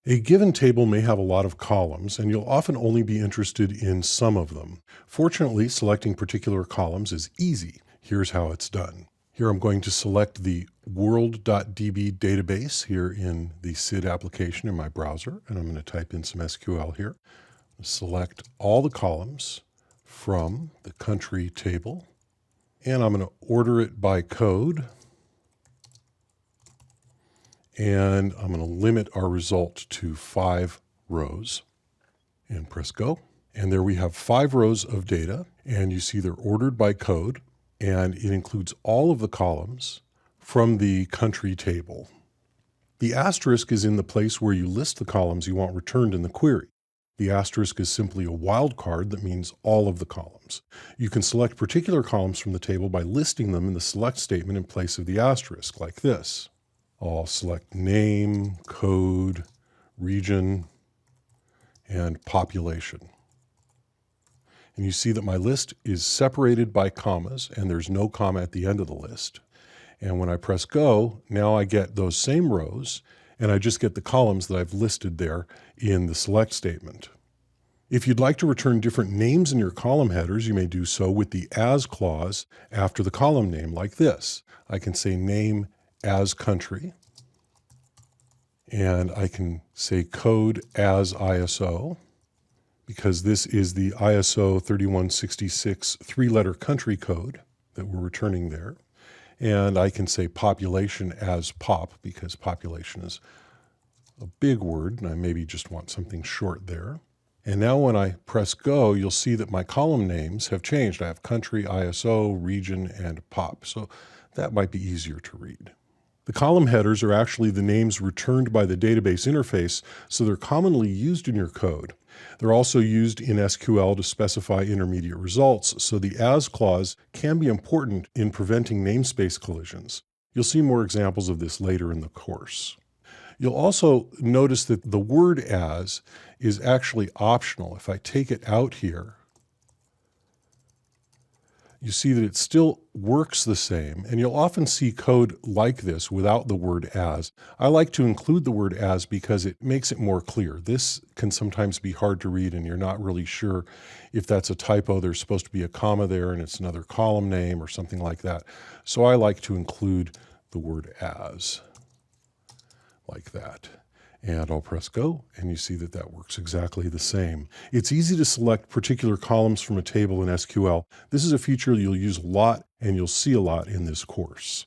A given table may have a lot of columns, and you'll often only be interested in some of them. Fortunately, selecting particular columns is easy. Here's how it's done. Here I'm going to select the world.db database here in the SID application in my browser, and I'm going to type in some SQL here. Select all the columns from the country table, and I'm going to order it by code. And I'm going to limit our result to 5 rows and press go. And there we have 5 rows of data, and you see they're ordered by code, and it includes all of the columns from the country table. The asterisk is in the place where you list the columns you want returned in the query. The asterisk is simply a wildcard that means all of the columns. You can select particular columns from the table by listing them in the select statement in place of the asterisk, like this. I'll select name, code, region, and population. And you see that my list is separated by commas, and there's no comma at the end of the list. And when I press go, now I get those same rows, and I just get the columns that I've listed there in the select statement. If you'd like to return different names in your column headers, you may do so with the as clause after the column name, like this. I can say name as country, and I can say code as ISO, because this is the ISO 3166 3-letter country code that we're returning there. And I can say population as pop, because population is a big word, and I maybe just want something short there. And now when I press go, you'll see that my column names have changed. I have country, ISO, region, and pop. So that might be easier to read. The column headers are actually the names returned by the database interface, so they're commonly used in your code. They're also used in SQL to specify intermediate results, so the as clause can be important in preventing namespace collisions. You'll see more examples of this later in the course. You'll also notice that the word as is actually optional. If I take it out here, you see that it still works the same, and you'll often see code like this without the word as. I like to include the word as because it makes it more clear. This can sometimes be hard to read, and you're not really sure if that's a typo. There's supposed to be a comma there, and it's another column name or something like that. So I like to include the word as, like that. And I'll press go, and you see that that works exactly the same. It's easy to select particular columns from a table in SQL. This is a feature you'll use a lot, and you'll see a lot in this course.